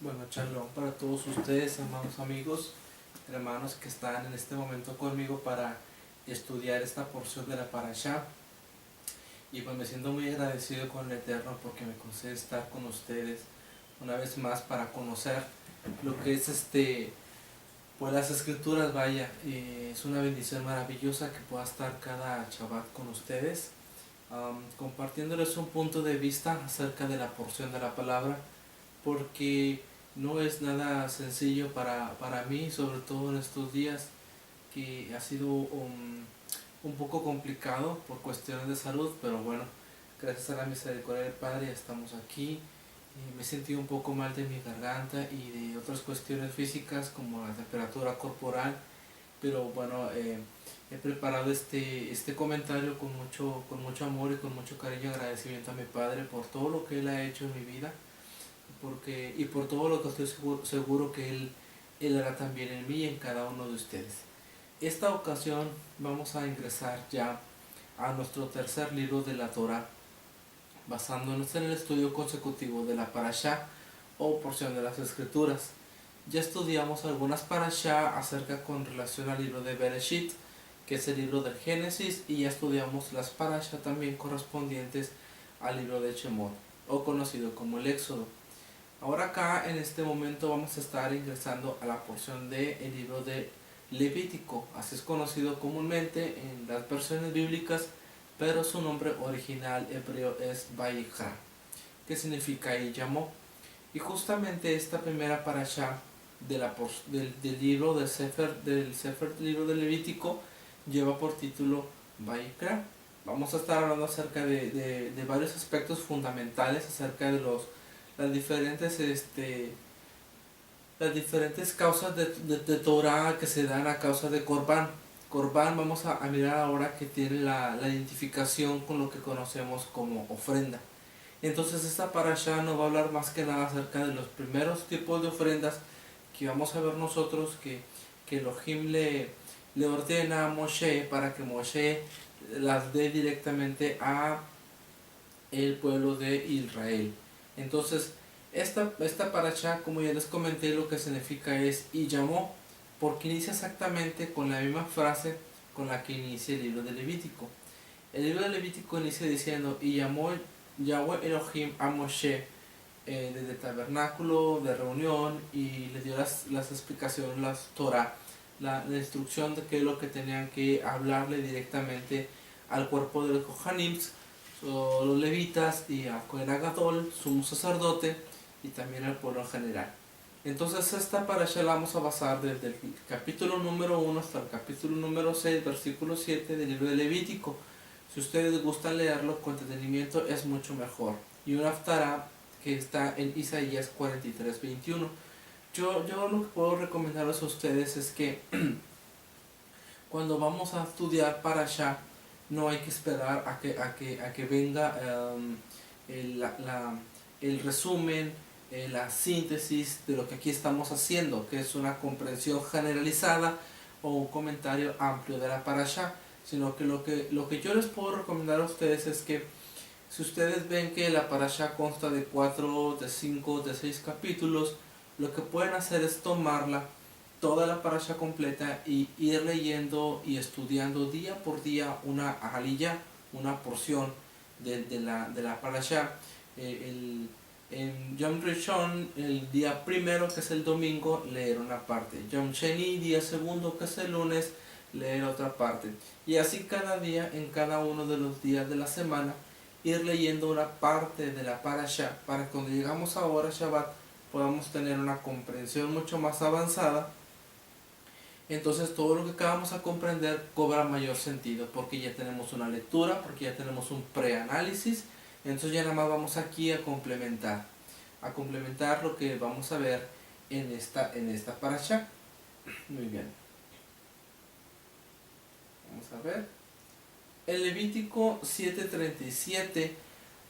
Bueno, shalom para todos ustedes, amados amigos, hermanos que están en este momento conmigo para estudiar esta porción de la Parashá. Y pues me siento muy agradecido con el Eterno porque me concede estar con ustedes una vez más para conocer lo que es pues las escrituras. Vaya, es una bendición maravillosa que pueda estar cada Shabbat con ustedes, compartiéndoles un punto de vista acerca de la porción de la palabra, porque no es nada sencillo para mí, sobre todo en estos días que ha sido un poco complicado por cuestiones de salud, pero bueno, gracias a la misericordia del Padre ya estamos aquí. Me he sentido un poco mal de mi garganta y de otras cuestiones físicas como la temperatura corporal, pero bueno, he preparado este comentario con mucho amor y con mucho cariño y agradecimiento a mi Padre por todo lo que Él ha hecho en mi vida, y por todo lo que estoy seguro que Él hará también en mí y en cada uno de ustedes. Esta ocasión vamos a ingresar ya a nuestro tercer libro de la Torah, basándonos en el estudio consecutivo de la Parashá o porción de las Escrituras. Ya estudiamos algunas Parashá acerca con relación al libro de Bereshit, que es el libro del Génesis, y ya estudiamos las Parashá también correspondientes al libro de Shemot, o conocido como el Éxodo. Ahora acá en este momento vamos a estar ingresando a la porción del libro de Levítico, así es conocido comúnmente en las versiones bíblicas, pero su nombre original hebreo es Vayikra, que significa y llamó. Y justamente esta primera parashá del libro del Sefer del libro de Levítico lleva por título Vayikra. Vamos a estar hablando acerca de varios aspectos fundamentales acerca de las diferentes las diferentes causas de Torah que se dan a causa de Corban. Corban, vamos a mirar ahora que tiene la identificación con lo que conocemos como ofrenda. Entonces esta parasha nos va a hablar más que nada acerca de los primeros tipos de ofrendas que vamos a ver nosotros, que Elohim le ordena a Moshe para que Moshe las dé directamente a el pueblo de Israel. Entonces esta parasha, como ya les comenté, lo que significa es y llamó, porque inicia exactamente con la misma frase con la que inicia el libro de Levítico. El libro de Levítico inicia diciendo y llamó Yahweh Elohim a Moshe desde el tabernáculo de reunión, y le dio las explicaciones, las Torah, la instrucción de qué es lo que tenían que hablarle directamente al cuerpo de los Kohanim, los levitas, y a Cohen Agadol, sumo sacerdote, y también al pueblo en general. Entonces esta parasha la vamos a basar desde el capítulo número 1 hasta el capítulo número 6, versículo 7 del libro de Levítico. Si ustedes gustan leerlo con entretenimiento es mucho mejor. Y una haftará que está en Isaías 43:21. Yo lo que puedo recomendarles a ustedes es que cuando vamos a estudiar parasha, no hay que esperar a que venga el resumen, la síntesis de lo que aquí estamos haciendo, que es una comprensión generalizada o un comentario amplio de la parasha, sino que lo que yo les puedo recomendar a ustedes es que si ustedes ven que la parasha consta de 4, de 5, de 6 capítulos, lo que pueden hacer es tomarla toda la parasha completa y ir leyendo y estudiando día por día una aliyah, una porción de la parasha. En Yom Rishon, el día primero, que es el domingo, leer una parte. Yom Sheni, día segundo, que es el lunes, leer otra parte. Y así cada día, en cada uno de los días de la semana, ir leyendo una parte de la parasha, para que cuando llegamos ahora a Shabbat podamos tener una comprensión mucho más avanzada. Entonces todo lo que acabamos a comprender cobra mayor sentido, porque ya tenemos una lectura, porque ya tenemos un preanálisis. Entonces ya nada más vamos aquí a complementar lo que vamos a ver en esta parasha. Muy bien. Vamos a ver. En Levítico 7:37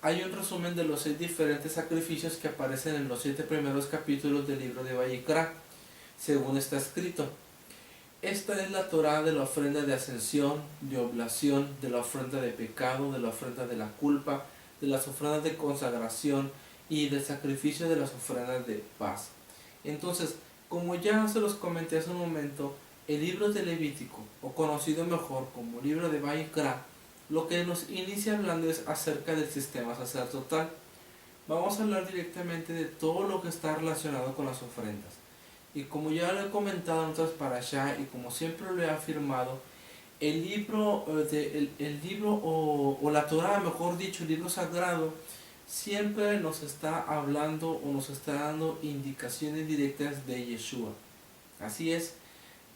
hay un resumen de los 6 diferentes sacrificios que aparecen en los 7 primeros capítulos del libro de Vayikra, según está escrito. Esta es la Torah de la ofrenda de ascensión, de oblación, de la ofrenda de pecado, de la ofrenda de la culpa, de las ofrendas de consagración y del sacrificio de las ofrendas de paz. Entonces, como ya se los comenté hace un momento, el libro de Levítico, o conocido mejor como libro de Vayikra, lo que nos inicia hablando es acerca del sistema sacerdotal. Vamos a hablar directamente de todo lo que está relacionado con las ofrendas. Y como ya lo he comentado en otras parashá, y como siempre lo he afirmado, el libro, el libro o la Torah, mejor dicho, el libro sagrado, siempre nos está hablando o nos está dando indicaciones directas de Yeshua. Así es,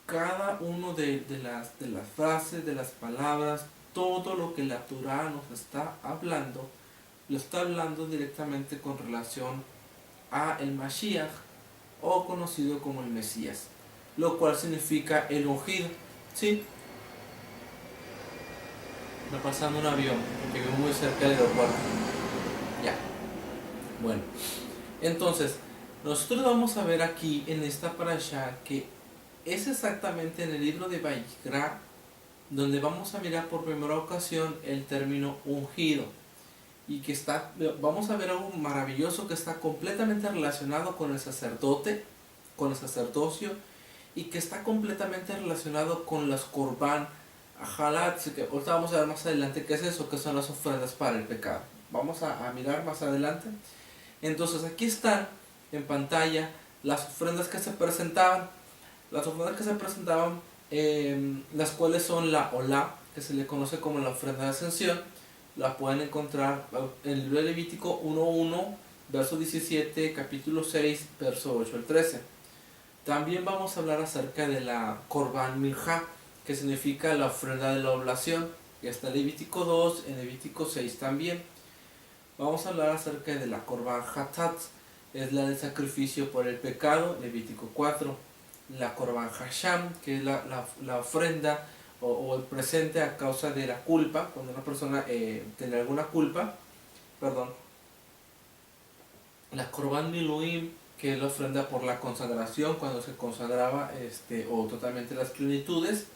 cada uno de las frases, de las palabras, todo lo que la Torah nos está hablando, lo está hablando directamente con relación a el Mashiach, o conocido como el Mesías, lo cual significa el ungido. ¿Sí? Va pasando un avión, porque vivo muy cerca del aeropuerto. Ya. Bueno, entonces, nosotros vamos a ver aquí en esta parasha que es exactamente en el libro de Vayikra donde vamos a mirar por primera ocasión el término ungido. Y que vamos a ver algo maravilloso que está completamente relacionado con el sacerdote, con el sacerdocio, y que está completamente relacionado con las korban, halat, que ahorita vamos a ver más adelante qué es eso, que son las ofrendas para el pecado. Vamos a mirar más adelante. Entonces aquí están en pantalla las ofrendas que se presentaban. Las ofrendas que se presentaban, las cuales son la olá, que se le conoce como la ofrenda de ascensión. La pueden encontrar en el libro de Levítico 1.1, verso 17, capítulo 6, verso 8 al 13. También vamos a hablar acerca de la Korban Minja, que significa la ofrenda de la oblación. Y está en Levítico 2, en Levítico 6 también. Vamos a hablar acerca de la Korban Hatat, es la del sacrificio por el pecado, Levítico 4. La Korban Hasham, que es la ofrenda o el presente a causa de la culpa, cuando una persona tiene alguna culpa, perdón. La Korban Miluim, que es la ofrenda por la consagración, cuando se consagraba o totalmente las plenitudes,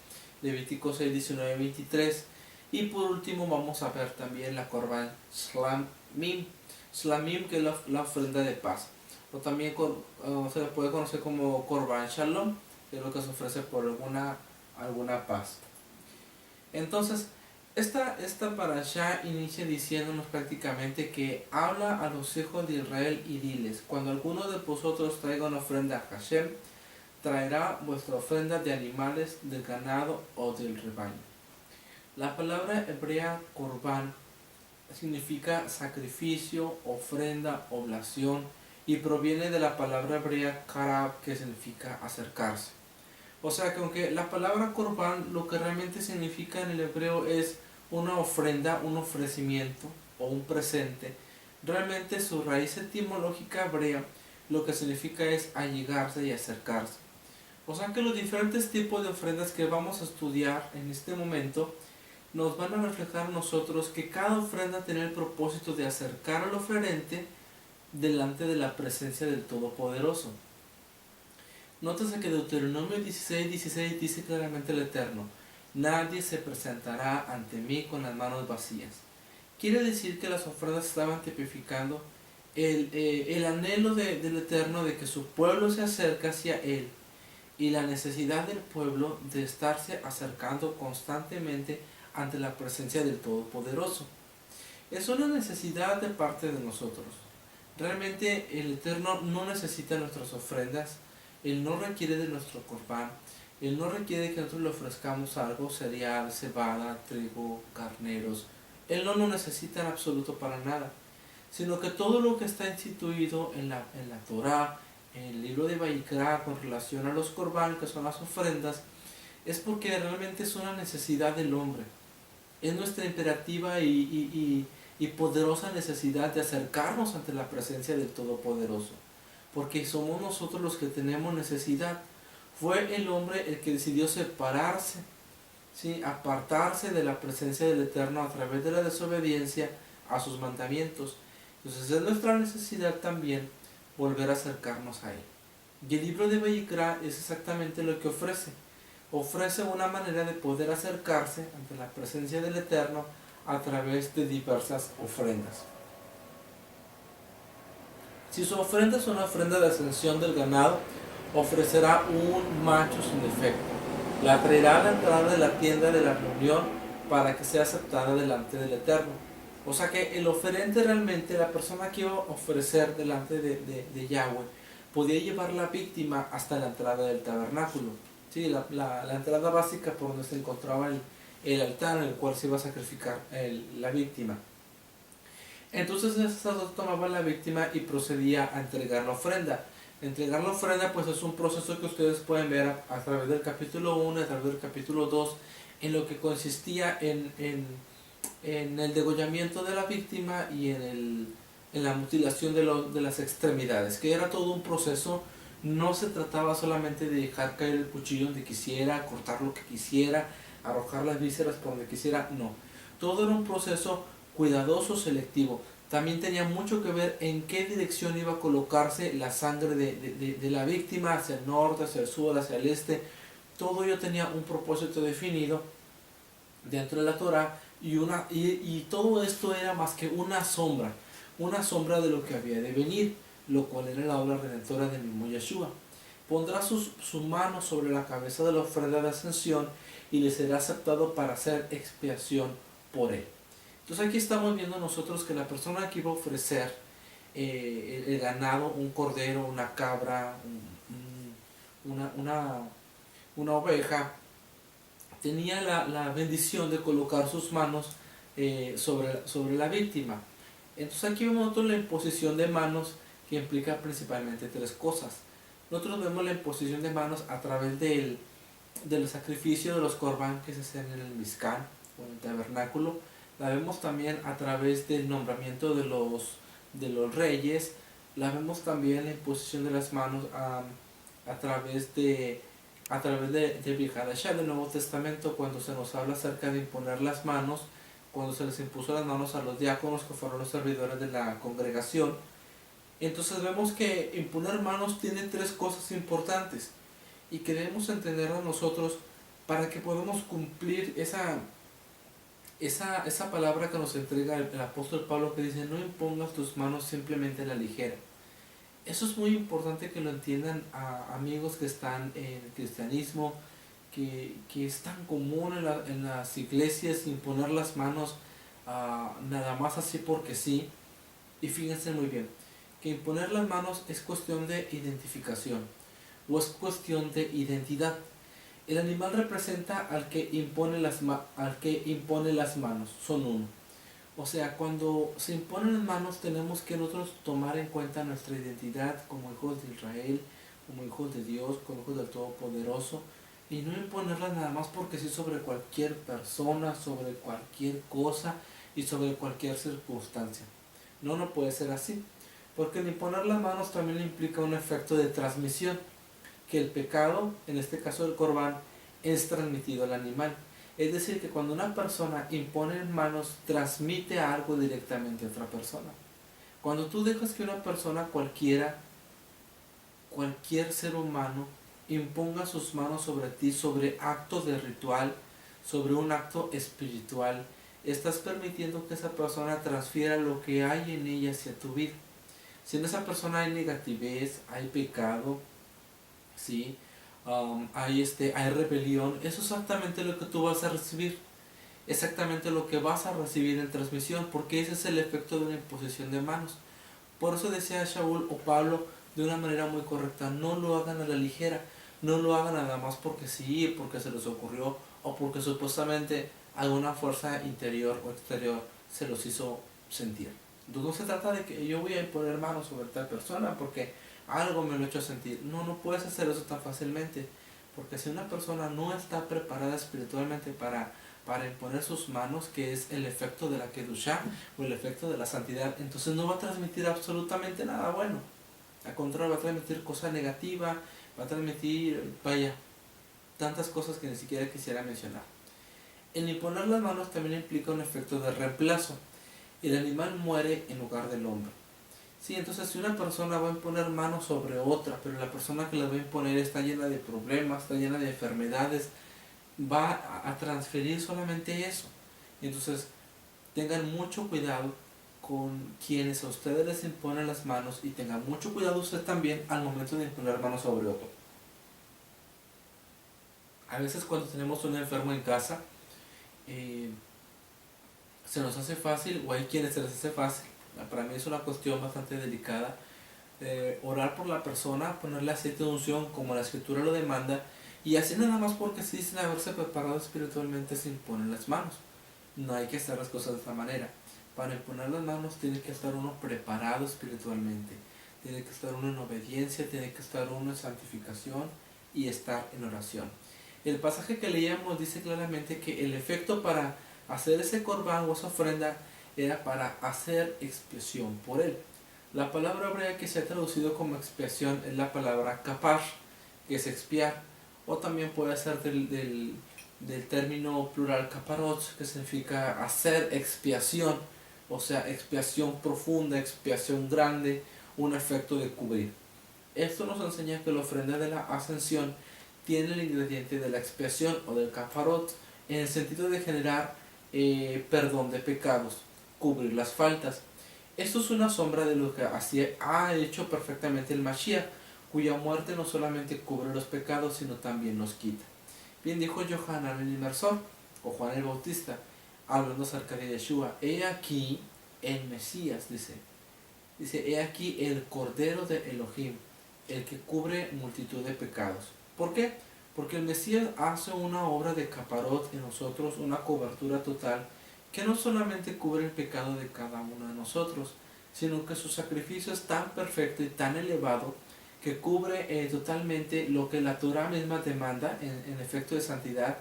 Levítico 6, 19, 23. Y por último vamos a ver también la Korban Shlamim, que es la ofrenda de paz, o también se le puede conocer como Korban Shalom, que es lo que se ofrece por alguna paz. Entonces, esta parashá inicia diciéndonos prácticamente que habla a los hijos de Israel y diles: cuando alguno de vosotros traiga una ofrenda a Hashem, traerá vuestra ofrenda de animales, del ganado o del rebaño. La palabra hebrea korban significa sacrificio, ofrenda, oblación, y proviene de la palabra hebrea karab, que significa acercarse. O sea que aunque la palabra korban lo que realmente significa en el hebreo es una ofrenda, un ofrecimiento o un presente, realmente su raíz etimológica hebrea lo que significa es allegarse y acercarse. O sea que los diferentes tipos de ofrendas que vamos a estudiar en este momento nos van a reflejar a nosotros que cada ofrenda tiene el propósito de acercar al oferente delante de la presencia del Todopoderoso. Nótese que Deuteronomio 16:16 dice claramente el Eterno: nadie se presentará ante mí con las manos vacías. Quiere decir que las ofrendas estaban tipificando el anhelo del Eterno de que su pueblo se acerque hacia Él, y la necesidad del pueblo de estarse acercando constantemente ante la presencia del Todopoderoso. Es una necesidad de parte de nosotros. Realmente el Eterno no necesita nuestras ofrendas. Él no requiere de nuestro corbán. Él no requiere que nosotros le ofrezcamos algo: cereal, cebada, trigo, carneros. Él no lo necesita en absoluto para nada. Sino que todo lo que está instituido en la Torah, en el libro de Vayikra, con relación a los corbán, que son las ofrendas, es porque realmente es una necesidad del hombre. Es nuestra imperativa y poderosa necesidad de acercarnos ante la presencia del Todopoderoso, porque somos nosotros los que tenemos necesidad. Fue el hombre el que decidió separarse, ¿sí? Apartarse de la presencia del Eterno a través de la desobediencia a sus mandamientos. Entonces es nuestra necesidad también volver a acercarnos a Él. Y el libro de Vayikra es exactamente lo que ofrece. Ofrece una manera de poder acercarse ante la presencia del Eterno a través de diversas ofrendas. Si su ofrenda es una ofrenda de ascensión del ganado, ofrecerá un macho sin defecto. La traerá a la entrada de la tienda de la reunión para que sea aceptada delante del Eterno. O sea que el oferente realmente, la persona que iba a ofrecer delante de Yahweh, podía llevar la víctima hasta la entrada del tabernáculo. Sí, la entrada básica por donde se encontraba el altar en el cual se iba a sacrificar la víctima. Entonces el sacerdote tomaba la víctima y procedía a entregar la ofrenda. Entregar la ofrenda pues es un proceso que ustedes pueden ver a través del capítulo 1, a través del capítulo 2, en lo que consistía en el degollamiento de la víctima y en la mutilación de las extremidades, que era todo un proceso. No se trataba solamente de dejar caer el cuchillo donde quisiera, cortar lo que quisiera, arrojar las vísceras por donde quisiera, no. Todo era un proceso cuidadoso, selectivo. También tenía mucho que ver en qué dirección iba a colocarse la sangre de la víctima, hacia el norte, hacia el sur, hacia el este. Todo ello tenía un propósito definido dentro de la Torah y todo esto era más que una sombra de lo que había de venir, lo cual era la obra redentora del mismo Yeshua. Pondrá su mano sobre la cabeza de la ofrenda de ascensión y le será aceptado para hacer expiación por él. Entonces aquí estamos viendo nosotros que la persona que iba a ofrecer el ganado, un cordero, una cabra, una oveja, tenía la bendición de colocar sus manos sobre la víctima. Entonces aquí vemos nosotros la imposición de manos, que implica principalmente tres cosas. Nosotros vemos la imposición de manos a través del sacrificio de los corbán que se hacen en el Mizcán o en el tabernáculo. La vemos también a través del nombramiento de los reyes. La vemos también la imposición de las manos a través de Bihadashah del Nuevo Testamento, cuando se nos habla acerca de imponer las manos, cuando se les impuso las manos a los diáconos, que fueron los servidores de la congregación. Entonces vemos que imponer manos tiene tres cosas importantes y que debemos entenderlo nosotros para que podamos cumplir esa palabra que nos entrega el apóstol Pablo, que dice: no impongas tus manos simplemente a la ligera. Eso es muy importante que lo entiendan amigos que están en el cristianismo, que es tan común en las iglesias imponer las manos nada más así porque sí. Y fíjense muy bien, que imponer las manos es cuestión de identificación o es cuestión de identidad. El animal representa al que impone las manos, son uno. O sea, cuando se imponen las manos tenemos que nosotros tomar en cuenta nuestra identidad como hijos de Israel, como hijos de Dios, como hijos del Todopoderoso, y no imponerlas nada más porque sí sobre cualquier persona, sobre cualquier cosa y sobre cualquier circunstancia. No puede ser así, porque el imponer las manos también implica un efecto de transmisión, que el pecado, en este caso del corbán, es transmitido al animal. Es decir, que cuando una persona impone en manos, transmite algo directamente a otra persona. Cuando tú dejas que una persona cualquier ser humano, imponga sus manos sobre ti, sobre actos de ritual, sobre un acto espiritual, estás permitiendo que esa persona transfiera lo que hay en ella hacia tu vida. Si en esa persona hay negatividad, hay pecado, ¿sí? Hay rebelión, eso es exactamente lo que tú vas a recibir, exactamente lo que vas a recibir en transmisión, porque ese es el efecto de una imposición de manos. Por eso decía Shaul o Pablo de una manera muy correcta: no lo hagan a la ligera, no lo hagan nada más porque sí, porque se les ocurrió o porque supuestamente alguna fuerza interior o exterior se los hizo sentir. Entonces no se trata de que yo voy a imponer manos sobre tal persona porque algo me lo ha hecho sentir. No puedes hacer eso tan fácilmente, porque si una persona no está preparada espiritualmente para imponer sus manos, que es el efecto de la Kedushá o el efecto de la santidad, entonces no va a transmitir absolutamente nada bueno. Al contrario, va a transmitir cosa negativa, va a transmitir, tantas cosas que ni siquiera quisiera mencionar. El imponer las manos también implica un efecto de reemplazo. El animal muere en lugar del hombre. Sí, entonces si una persona va a imponer manos sobre otra, pero la persona que la va a imponer está llena de problemas, está llena de enfermedades, va a transferir solamente eso. Entonces tengan mucho cuidado con quienes a ustedes les imponen las manos, y tengan mucho cuidado usted también al momento de imponer manos sobre otro. A veces cuando tenemos un enfermo en casa, se nos hace fácil, o hay quienes se les hace fácil, para mí es una cuestión bastante delicada, orar por la persona, ponerle aceite de unción como la escritura lo demanda, y así nada más porque se dicen haberse preparado espiritualmente se imponen las manos. No hay que hacer las cosas de esta manera. Para imponer las manos tiene que estar uno preparado espiritualmente, tiene que estar uno en obediencia, tiene que estar uno en santificación y estar en oración. El pasaje que leíamos dice claramente que el efecto para hacer ese corbán o esa ofrenda era para hacer expiación por él. La palabra hebrea que se ha traducido como expiación es la palabra kapar, que es expiar, o también puede ser del término plural kaparot, que significa hacer expiación, o sea, expiación profunda, expiación grande, un efecto de cubrir. Esto nos enseña que la ofrenda de la ascensión tiene el ingrediente de la expiación o del kafarot en el sentido de generar perdón de pecados, cubrir las faltas. Esto es una sombra de lo que así ha hecho perfectamente el Mashiach, cuya muerte no solamente cubre los pecados, sino también los quita. Bien dijo Yohanan el Inmersor, o Juan el Bautista, hablando acerca de Yeshua: he aquí el Mesías, dice, he aquí el Cordero de Elohim, el que cubre multitud de pecados. ¿Por qué? Porque el Mesías hace una obra de caparot en nosotros, una cobertura total, que no solamente cubre el pecado de cada uno de nosotros, sino que su sacrificio es tan perfecto y tan elevado que cubre totalmente lo que la Torah misma demanda en efecto de santidad,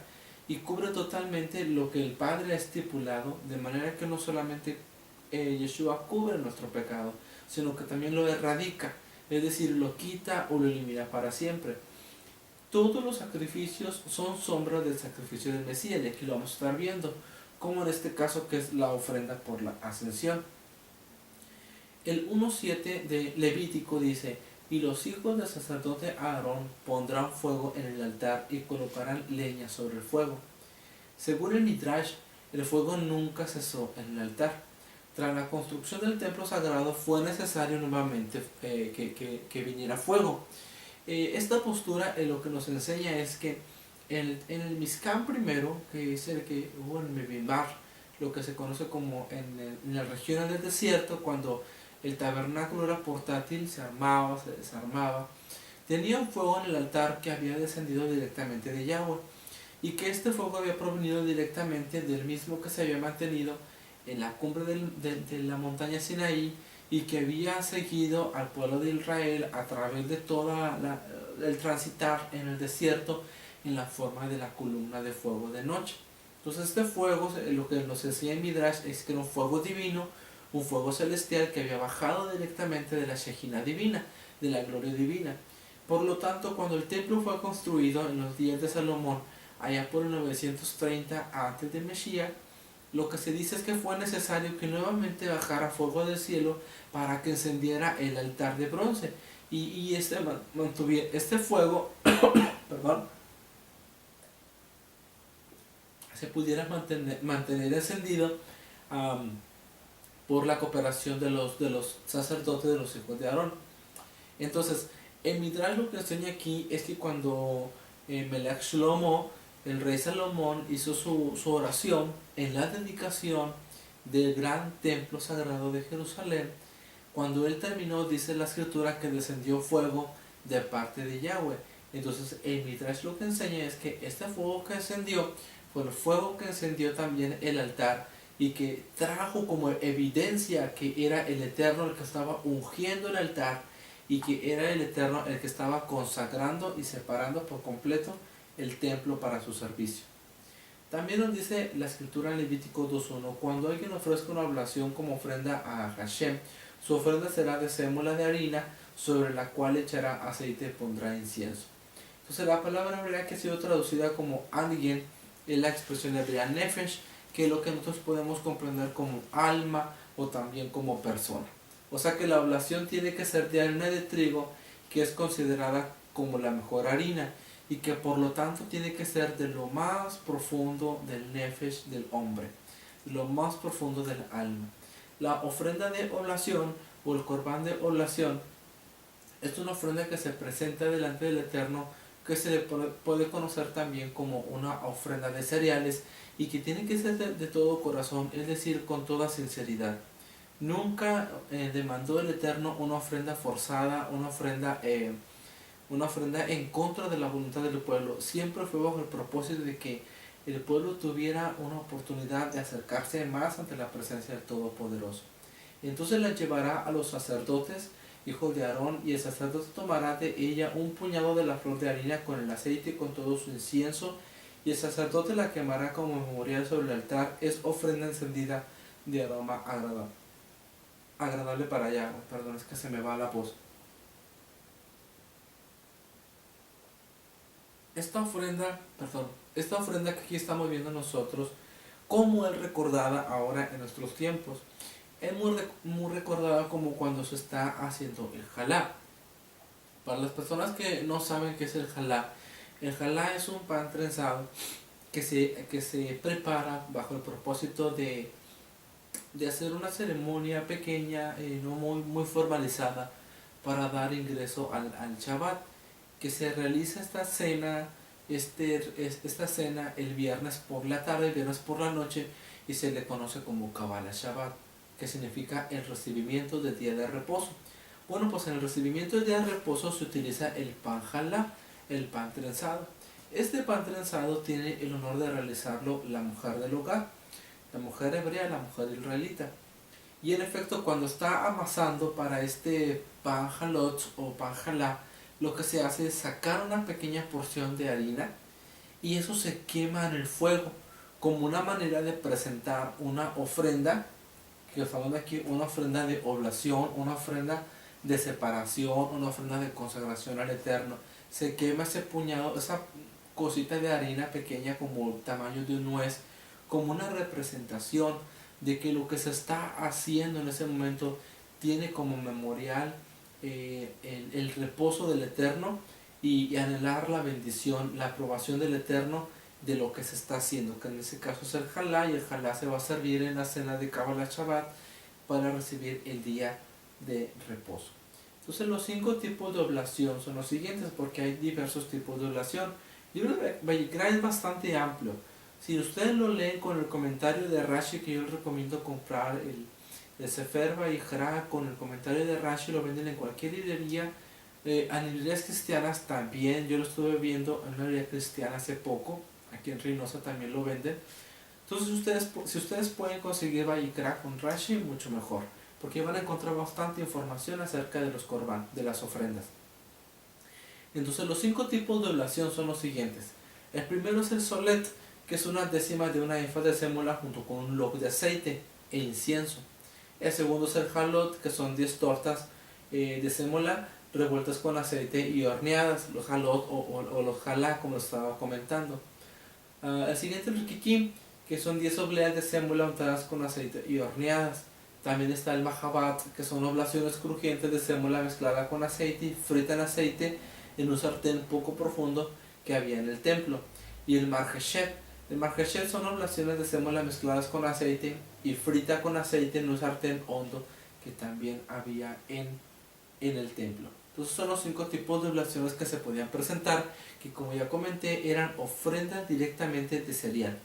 y cubre totalmente lo que el Padre ha estipulado, de manera que no solamente Yeshua cubre nuestro pecado, sino que también lo erradica, es decir, lo quita o lo elimina para siempre. Todos los sacrificios son sombras del sacrificio del Mesías, y aquí lo vamos a estar viendo, como en este caso que es la ofrenda por la ascensión. El 1.7 de Levítico dice: y los hijos del sacerdote Aarón pondrán fuego en el altar y colocarán leña sobre el fuego. Según el Midrash, el fuego nunca cesó en el altar. Tras la construcción del templo sagrado fue necesario nuevamente que viniera fuego. Esta postura lo que nos enseña es que en el Mizkan primero, que es el que hubo en Mebimbar, lo que se conoce como en las regiones del desierto, cuando el tabernáculo era portátil, se armaba, se desarmaba, tenía un fuego en el altar que había descendido directamente de Yahweh, y que este fuego había provenido directamente del mismo que se había mantenido en la cumbre de la montaña Sinaí, y que había seguido al pueblo de Israel a través de toda el transitar en el desierto en la forma de la columna de fuego de noche. Entonces este fuego, lo que nos enseña en Midrash, es que era un fuego divino, un fuego celestial que había bajado directamente de la Shejina divina, de la gloria divina. Por lo tanto, cuando el templo fue construido en los días de Salomón, allá por el 930 antes de Mesías, lo que se dice es que fue necesario que nuevamente bajara fuego del cielo para que encendiera el altar de bronce, y este fuego perdón, se pudiera mantener encendido por la cooperación de los sacerdotes, de los hijos de Aarón. Entonces, el Midrash lo que enseña aquí es que cuando Melech Shlomo, el rey Salomón, hizo su oración en la dedicación del gran templo sagrado de Jerusalén, cuando él terminó, dice la escritura que descendió fuego de parte de Yahweh. Entonces el Midrash lo que enseña es que este fuego que encendió fue el fuego que encendió también el altar, y que trajo como evidencia que era el Eterno el que estaba ungiendo el altar, y que era el Eterno el que estaba consagrando y separando por completo el templo para su servicio. También nos dice la escritura en Levítico 2.1: cuando alguien ofrezca una oblación como ofrenda a Hashem, su ofrenda será de sémola de harina, sobre la cual echará aceite y pondrá incienso. Entonces la palabra hebrea que ha sido traducida como alguien es la expresión hebrea nefesh, que es lo que nosotros podemos comprender como alma o también como persona. O sea que la oblación tiene que ser de harina de trigo, que es considerada como la mejor harina, y que por lo tanto tiene que ser de lo más profundo del nefesh del hombre, lo más profundo del alma. La ofrenda de oblación o el corbán de oblación es una ofrenda que se presenta delante del Eterno, que se le puede conocer también como una ofrenda de cereales y que tiene que ser de todo corazón, es decir, con toda sinceridad. Nunca demandó el Eterno una ofrenda forzada, una ofrenda en contra de la voluntad del pueblo. Siempre fue bajo el propósito de que el pueblo tuviera una oportunidad de acercarse más ante la presencia del Todopoderoso. Entonces la llevará a los sacerdotes, hijos de Aarón, y el sacerdote tomará de ella un puñado de la flor de harina con el aceite y con todo su incienso, y el sacerdote la quemará como memorial sobre el altar. Es ofrenda encendida de aroma agradable para Yahweh. Perdón, es que se me va la voz. Esta ofrenda que aquí estamos viendo nosotros, cómo es recordada ahora en nuestros tiempos. Es muy recordada como cuando se está haciendo el jalá. Para las personas que no saben qué es el jalá es un pan trenzado que se prepara bajo el propósito de hacer una ceremonia pequeña, no muy formalizada, para dar ingreso al Shabbat, que se realiza esta cena el viernes por la tarde, el viernes por la noche, y se le conoce como Kabbalah Shabbat, que significa el recibimiento del día de reposo. Bueno, pues en el recibimiento del día de reposo se utiliza el pan jalá, el pan trenzado. Este pan trenzado tiene el honor de realizarlo la mujer del hogar, la mujer hebrea, la mujer israelita. Y en efecto, cuando está amasando para este pan jalot o pan jalá, lo que se hace es sacar una pequeña porción de harina y eso se quema en el fuego como una manera de presentar una ofrenda, que estamos hablando aquí, una ofrenda de oblación, una ofrenda de separación, una ofrenda de consagración al Eterno. Se quema ese puñado, esa cosita de harina pequeña como el tamaño de un nuez, como una representación de que lo que se está haciendo en ese momento tiene como memorial el reposo del Eterno y anhelar la bendición, la aprobación del Eterno de lo que se está haciendo, que en ese caso es el jalá, y el jalá se va a servir en la cena de Kabbalah Shabbat para recibir el día de reposo. Entonces los 5 tipos de oblación son los siguientes, porque hay diversos tipos de oblación. El libro de Vayikra es bastante amplio. Si ustedes lo leen con el comentario de Rashi, que yo les recomiendo comprar el Sefer Vayikra con el comentario de Rashi, lo venden en cualquier librería. En librerías cristianas también, yo lo estuve viendo en una librería cristiana hace poco, aquí en Reynosa también lo venden. Entonces si ustedes pueden conseguir Vayikra con Rashi, mucho mejor, porque van a encontrar bastante información acerca de los korban, de las ofrendas. Entonces los 5 tipos de oblación son los siguientes. El primero es el solet, que es una décima de una efa de sémola junto con un log de aceite e incienso. El segundo es el halot, que son 10 tortas de sémola revueltas con aceite y horneadas, los halot o los halá, como estaba comentando. El siguiente es el kikim, que son 10 obleas de sémola untadas con aceite y horneadas. También está el mahabat, que son oblaciones crujientes de sémola mezclada con aceite y frita en aceite en un sartén poco profundo que había en el templo. Y el marjeshet. El marjeshet son oblaciones de sémola mezcladas con aceite y frita con aceite en un sartén hondo que también había en el templo. Entonces son los 5 tipos de oblaciones que se podían presentar, que como ya comenté eran ofrendas directamente de cereal.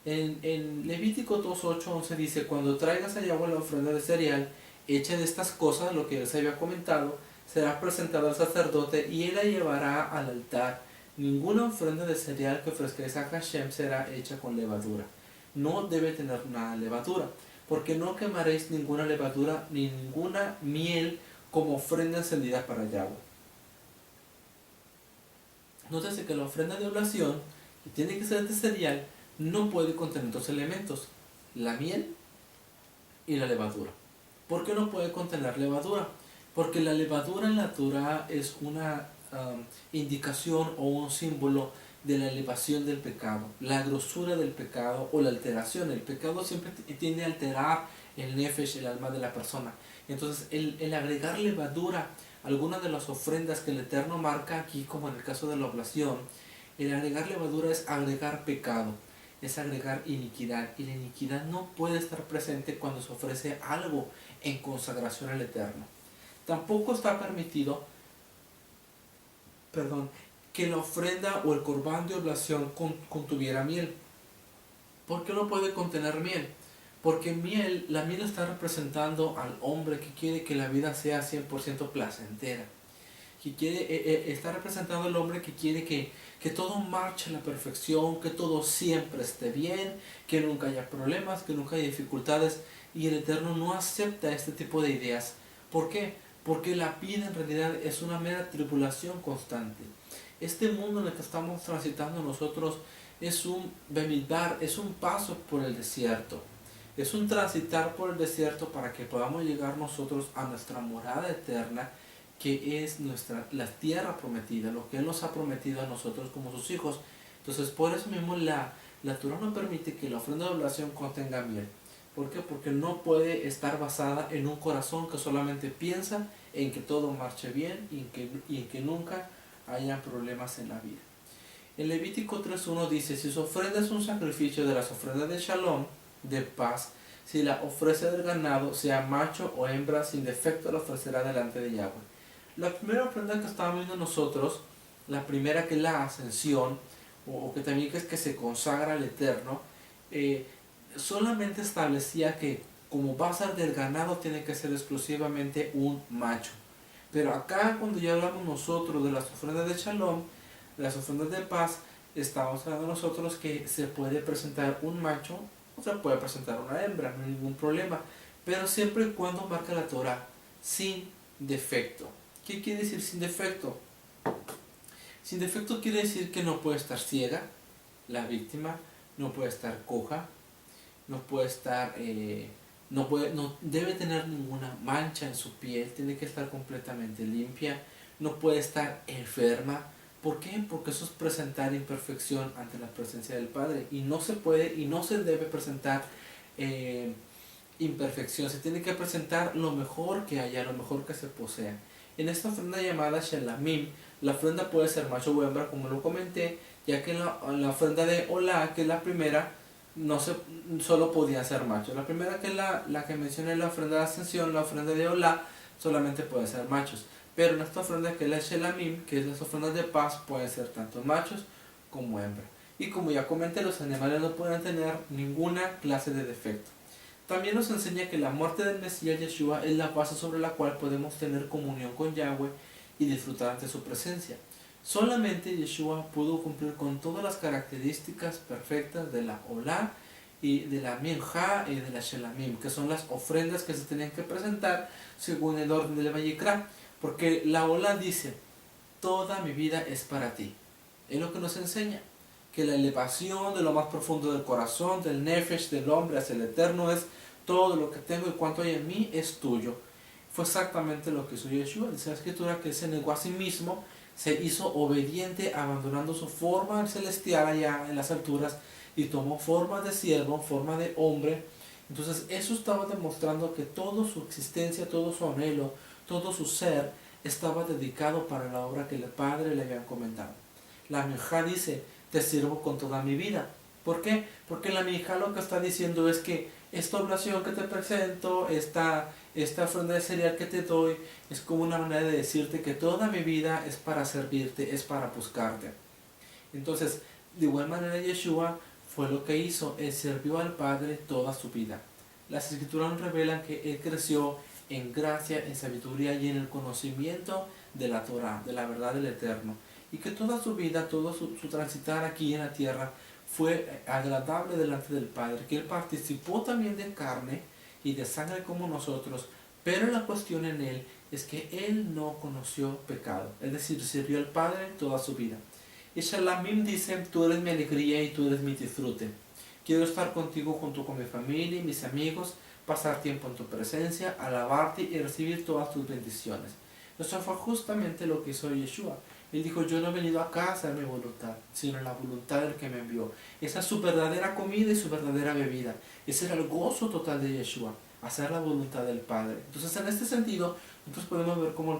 En Levítico 2:8-11 dice: cuando traigas a Yahweh la ofrenda de cereal hecha de estas cosas, lo que les había comentado, será presentada al sacerdote y él la llevará al altar. Ninguna ofrenda de cereal que ofrezcáis a Hashem será hecha con levadura. No debe tener nada de levadura, porque no quemaréis ninguna levadura ni ninguna miel como ofrenda encendida para Yahweh. Nótese que la ofrenda de oblación, que tiene que ser de cereal, no puede contener 2 elementos: la miel y la levadura. ¿Por qué no puede contener levadura? Porque la levadura en la Torah es una indicación o un símbolo de la elevación del pecado, la grosura del pecado o la alteración. El pecado siempre tiende a alterar el nefesh, el alma de la persona. Entonces el agregar levadura a alguna de las ofrendas que el Eterno marca aquí, como en el caso de la oblación, el agregar levadura es agregar pecado. es agregar iniquidad, y la iniquidad no puede estar presente cuando se ofrece algo en consagración al Eterno. Tampoco está permitido, que la ofrenda o el corbán de oblación contuviera miel. ¿Por qué no puede contener miel? Porque la miel está representando al hombre que quiere que la vida sea 100% placentera. Que quiere, está representando al hombre que quiere que todo marche a la perfección, que todo siempre esté bien, que nunca haya problemas, que nunca haya dificultades. Y el Eterno no acepta este tipo de ideas. ¿Por qué? Porque la vida en realidad es una mera tribulación constante. Este mundo en el que estamos transitando nosotros es un bemidbar, es un paso por el desierto. Es un transitar por el desierto para que podamos llegar nosotros a nuestra morada eterna, que es la tierra prometida, lo que Él nos ha prometido a nosotros como sus hijos. Entonces, por eso mismo la Torah no permite que la ofrenda de oblación contenga miel. ¿Por qué? Porque no puede estar basada en un corazón que solamente piensa en que todo marche bien y en que nunca haya problemas en la vida. En Levítico 3.1 dice: si su ofrenda es un sacrificio de las ofrendas de shalom, de paz, si la ofrece del ganado, sea macho o hembra, sin defecto la ofrecerá delante de Yahweh. La primera ofrenda que estábamos viendo nosotros, la primera, que es la ascensión, o que también es que se consagra al Eterno, solamente establecía que como va a ser del ganado tiene que ser exclusivamente un macho. Pero acá, cuando ya hablamos nosotros de las ofrendas de shalom, las ofrendas de paz, estamos hablando nosotros que se puede presentar un macho o se puede presentar una hembra, no hay ningún problema, pero siempre y cuando marca la Torah sin defecto. ¿Qué quiere decir sin defecto? Sin defecto quiere decir que no puede estar ciega la víctima, no puede estar coja, no puede estar, no debe tener ninguna mancha en su piel, tiene que estar completamente limpia, no puede estar enferma. ¿Por qué? Porque eso es presentar imperfección ante la presencia del Padre, y no se puede y no se debe presentar imperfección. Se tiene que presentar lo mejor que haya, lo mejor que se posea. En esta ofrenda llamada Shelamim, la ofrenda puede ser macho o hembra, como lo comenté, ya que en la ofrenda de Olá, que es la primera, solo podía ser macho. La primera, que es la que mencioné, la ofrenda de ascensión, la ofrenda de Olá, solamente puede ser machos. Pero en esta ofrenda, que es la Shelamim, que es las ofrendas de paz, pueden ser tanto machos como hembra. Y como ya comenté, los animales no pueden tener ninguna clase de defecto. También nos enseña que la muerte del Mesías Yeshua es la base sobre la cual podemos tener comunión con Yahweh y disfrutar ante su presencia. Solamente Yeshua pudo cumplir con todas las características perfectas de la Olá y de la Minjá y de la Shelamim, que son las ofrendas que se tenían que presentar según el orden del Vayikra. Porque la Olá dice: toda mi vida es para ti. Es lo que nos enseña, que la elevación de lo más profundo del corazón, del nefesh, del hombre hacia el Eterno, es: todo lo que tengo y cuanto hay en mí es tuyo. Fue exactamente lo que hizo Yeshua. Dice la Escritura que Él se negó a sí mismo, se hizo obediente, abandonando su forma celestial allá en las alturas, y tomó forma de siervo, forma de hombre. Entonces eso estaba demostrando que toda su existencia, todo su anhelo, todo su ser estaba dedicado para la obra que el Padre le había encomendado. La Minjá dice: te sirvo con toda mi vida. ¿Por qué? Porque la Minjá lo que está diciendo es que esta oblación que te presento, esta ofrenda de cereal que te doy, es como una manera de decirte que toda mi vida es para servirte, es para buscarte. Entonces, de igual manera, Yeshua fue lo que hizo: Él sirvió al Padre toda su vida. Las Escrituras nos revelan que Él creció en gracia, en sabiduría y en el conocimiento de la Torah, de la verdad del Eterno, y que toda su vida, todo su transitar aquí en la tierra fue agradable delante del Padre, que Él participó también de carne y de sangre como nosotros, pero la cuestión en Él es que Él no conoció pecado, es decir, sirvió al Padre toda su vida. Y Shalamim dice: tú eres mi alegría y tú eres mi disfrute. Quiero estar contigo junto con mi familia y mis amigos, pasar tiempo en tu presencia, alabarte y recibir todas tus bendiciones. Eso fue justamente lo que hizo Yeshua. Él dijo: yo no he venido acá a hacer mi voluntad, sino la voluntad del que me envió. Esa es su verdadera comida y su verdadera bebida. Ese era el gozo total de Yeshua, hacer la voluntad del Padre. Entonces, en este sentido, nosotros podemos ver cómo Él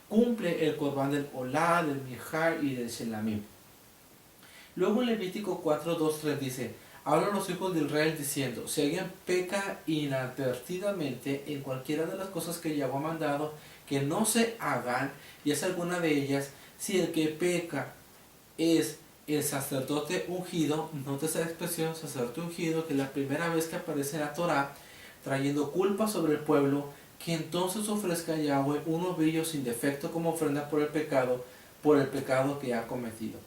cumple el corbán del Olá, del Minjá y del Shelamim. Luego en Levítico 4:2-3 dice: habla a los hijos de Israel diciendo, si alguien peca inadvertidamente en cualquiera de las cosas que Yahweh ha mandado que no se hagan, y es alguna de ellas, si el que peca es el sacerdote ungido, nota esa expresión, sacerdote ungido, que es la primera vez que aparece en la Torah, trayendo culpa sobre el pueblo, que entonces ofrezca a Yahweh un novillo sin defecto como ofrenda por el pecado que ha cometido.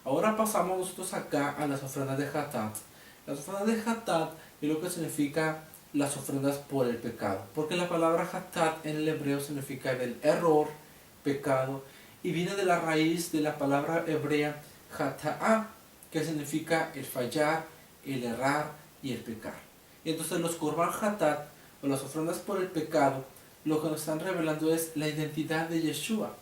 Ahora pasamos nosotros acá a las ofrendas de Hatat. Las ofrendas de Hatat es lo que significa las ofrendas por el pecado, porque la palabra Hatat en el hebreo significa el error, pecado, y viene de la raíz de la palabra hebrea Hata'a, que significa el fallar, el errar y el pecar. Y entonces los Korban Hatat, o las ofrendas por el pecado, lo que nos están revelando es la identidad de Yeshua,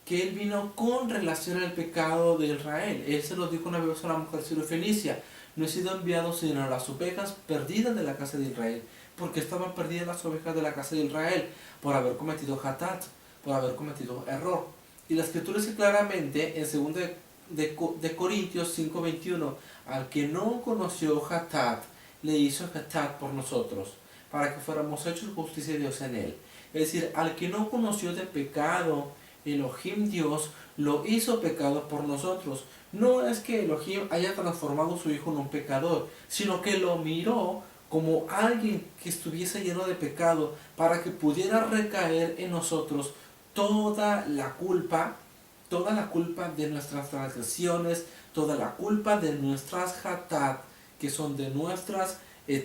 que él vino con relación al pecado de Israel. Él se lo dijo una vez a una mujer sirofenicia: no he sido enviado sino a las ovejas perdidas de la casa de Israel. Porque estaban perdidas las ovejas de la casa de Israel por haber cometido hatat, por haber cometido error. Y la escritura dice claramente en 2 de Corintios 5:21, al que no conoció hatat, le hizo hatat por nosotros, para que fuéramos hechos justicia de Dios en él. Es decir, al que no conoció de pecado, Elohim Dios lo hizo pecado por nosotros. No es que Elohim haya transformado a su hijo en un pecador, sino que lo miró como alguien que estuviese lleno de pecado, para que pudiera recaer en nosotros toda la culpa de nuestras transgresiones, toda la culpa de nuestras hatat, que son de nuestras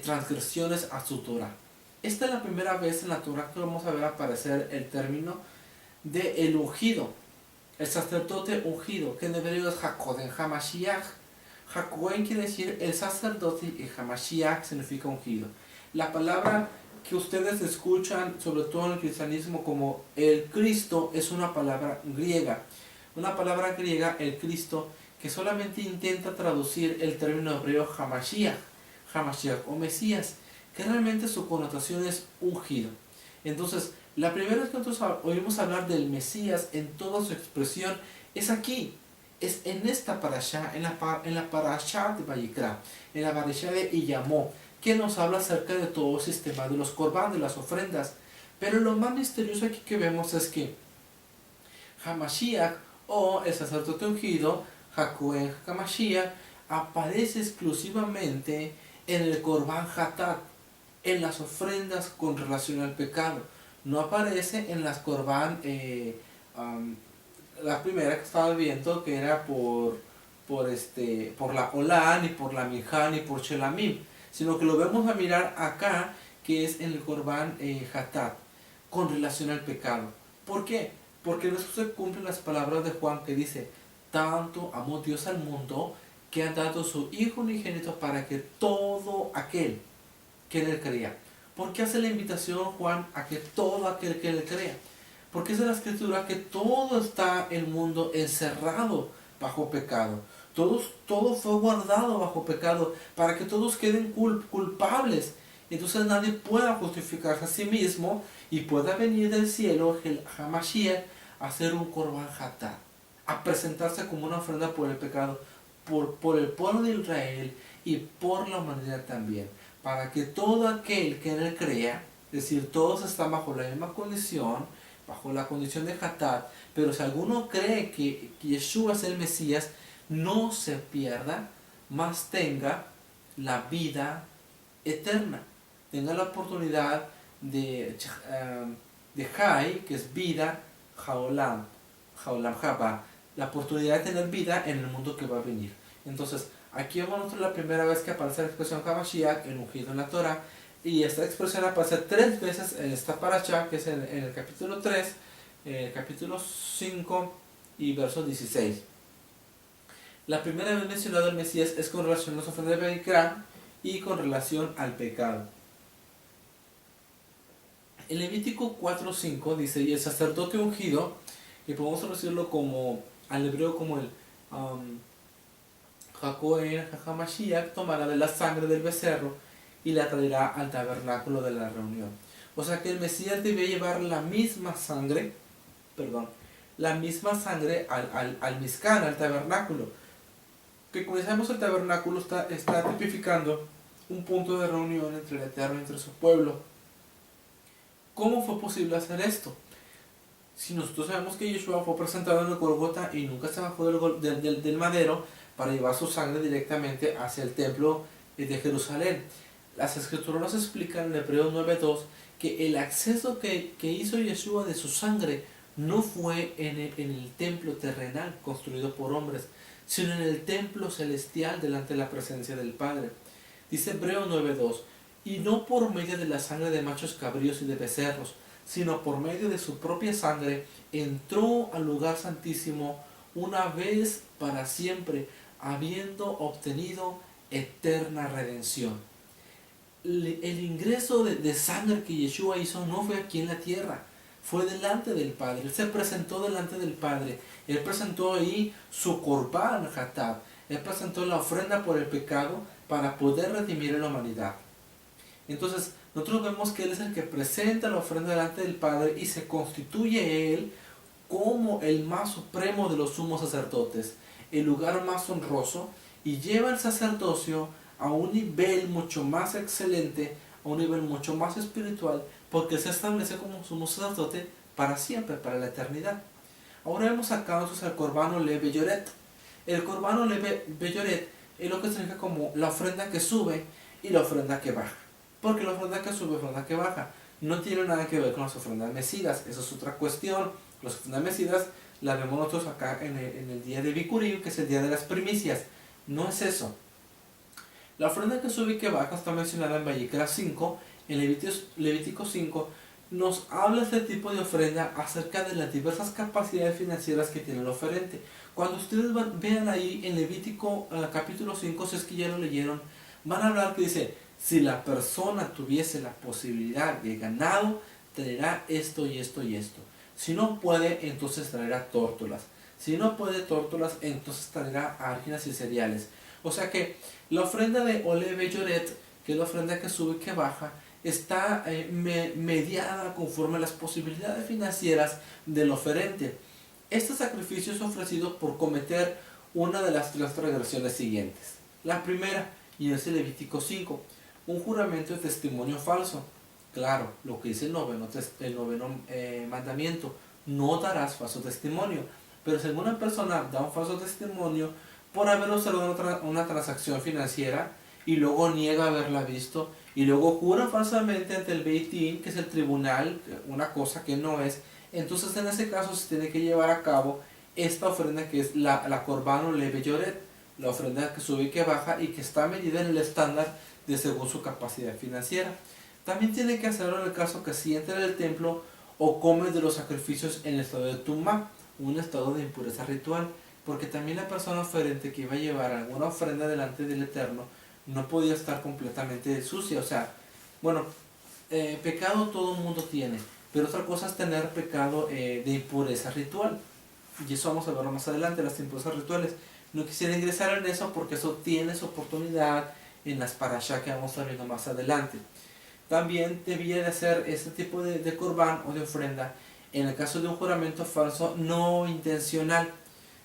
transgresiones a su Torah. Esta es la primera vez en la Torah que vamos a ver aparecer el término de el ungido, el sacerdote ungido, que en hebreo es Hakoden Hamashiach. Hakoden quiere decir el sacerdote y Hamashiach significa ungido. La palabra que ustedes escuchan, sobre todo en el cristianismo, como el Cristo, es una palabra griega. Una palabra griega, el Cristo, que solamente intenta traducir el término hebreo Hamashiach, Hamashiach o Mesías, que realmente su connotación es ungido. Entonces, la primera vez que nosotros oímos hablar del Mesías en toda su expresión es aquí, es en esta parashá, en la parashá de Vayikra, en la parashá de Iyamó, que nos habla acerca de todo el sistema de los korban, de las ofrendas. Pero lo más misterioso aquí que vemos es que Hamashiach, o el sacerdote ungido, Hakohen Hamashiach, aparece exclusivamente en el korban hatat, en las ofrendas con relación al pecado. No aparece en las korban, la primera que estaba viendo, que era por la olá, ni por la minjá, ni por shelamim, sino que lo vamos a mirar acá, que es en el korban hatat, con relación al pecado. ¿Por qué? Porque en eso se cumplen las palabras de Juan, que dice: tanto amó Dios al mundo que ha dado su Hijo unigénito para que todo aquel que en él crea. ¿Por qué hace la invitación Juan a que todo aquel que él crea? Porque es de la escritura que todo está el mundo encerrado bajo pecado. Todo fue guardado bajo pecado para que todos queden culpables. Entonces nadie pueda justificarse a sí mismo y pueda venir del cielo el Hamashiach a hacer un korban hatat, a presentarse como una ofrenda por el pecado, por el pueblo de Israel y por la humanidad también, para que todo aquel que en él crea, es decir, todos están bajo la misma condición, bajo la condición de hatat, pero si alguno cree que Yeshua es el Mesías, no se pierda, mas tenga la vida eterna, tenga la oportunidad de Jai, que es vida, Haolam Haba, la oportunidad de tener vida en el mundo que va a venir. Entonces, aquí vamos a notar la primera vez que aparece la expresión Hamashiach, el ungido en la Torah, y esta expresión aparece 3 veces en esta parashá, que es en el capítulo 3, capítulo 5 y verso 16. La primera vez mencionado el Mesías es con relación a las ofrendas de Vayikra y con relación al pecado. En Levítico 4:5 dice: y el sacerdote ungido, que podemos traducirlo como al hebreo como el Hakohen Hamashiach, tomará de la sangre del becerro y la traerá al tabernáculo de la reunión. O sea que el Mesías debe llevar la misma sangre al Mizkan, al tabernáculo. Que como sabemos el tabernáculo está tipificando un punto de reunión entre el Eterno y entre su pueblo. ¿Cómo fue posible hacer esto? Si nosotros sabemos que Yeshua fue presentado en el Golgota y nunca se bajó del madero para llevar su sangre directamente hacia el templo de Jerusalén. Las escrituras nos explican en Hebreos 9:2 que el acceso que hizo Yeshua de su sangre no fue en el templo terrenal construido por hombres, sino en el templo celestial delante de la presencia del Padre. Dice Hebreos 9:2, y no por medio de la sangre de machos cabríos y de becerros, sino por medio de su propia sangre, entró al lugar santísimo una vez para siempre, habiendo obtenido eterna redención. El ingreso de sangre que Yeshua hizo no fue aquí en la tierra, fue delante del Padre. Él se presentó delante del Padre. Él presentó ahí su Corban Hatab. Él presentó la ofrenda por el pecado para poder redimir a la humanidad. Entonces, nosotros vemos que Él es el que presenta la ofrenda delante del Padre y se constituye Él como el más supremo de los sumos sacerdotes, el lugar más honroso, y lleva el sacerdocio a un nivel mucho más excelente, a un nivel mucho más espiritual, porque se establece como sumo sacerdote para siempre, para la eternidad. Ahora vemos acá entonces el Corban Olé Beyoret. El Corban Olé Beyoret es lo que significa como la ofrenda que sube y la ofrenda que baja. Porque la ofrenda que sube y la ofrenda que baja no tiene nada que ver con las ofrendas mesidas. Eso es otra cuestión. Las ofrendas mesidas las vemos nosotros acá en el día de Bikurim, que es el día de las primicias. No es eso. La ofrenda que sube y que baja está mencionada en Vayikra 5, en Levítico 5, nos habla este tipo de ofrenda acerca de las diversas capacidades financieras que tiene el oferente. Cuando ustedes vean ahí en Levítico capítulo 5, si es que ya lo leyeron, van a hablar que dice, si la persona tuviese la posibilidad de ganado, traerá esto y esto y esto. Si no puede, entonces traerá tórtolas. Si no puede tórtolas, entonces traerá árginas y cereales. O sea que la ofrenda de Olé Beyoret, que es la ofrenda que sube y que baja, está mediada conforme a las posibilidades financieras del oferente. Este sacrificio es ofrecido por cometer una de las tres transgresiones siguientes. La primera, y es el Levítico 5, un juramento de testimonio falso. Claro, lo que dice el noveno mandamiento, no darás falso testimonio. Pero si alguna persona da un falso testimonio por haber observado una transacción financiera y luego niega haberla visto y luego jura falsamente ante el Beit Din, que es el tribunal, una cosa que no es, entonces en ese caso se tiene que llevar a cabo esta ofrenda que es la Corban Olé Beyoret, la ofrenda que sube y que baja y que está medida en el estándar de según su capacidad financiera. También tiene que hacerlo en el caso que si entra en el templo o come de los sacrificios en el estado de Tumá, un estado de impureza ritual, porque también la persona oferente que iba a llevar alguna ofrenda delante del Eterno no podía estar completamente sucia. O sea, bueno, pecado todo el mundo tiene, pero otra cosa es tener pecado de impureza ritual, y eso vamos a verlo más adelante, las impurezas rituales. No quisiera ingresar en eso porque eso tiene su oportunidad en las parashá que vamos a ver más adelante. También debía de hacer este tipo de corbán o de ofrenda en el caso de un juramento falso no intencional.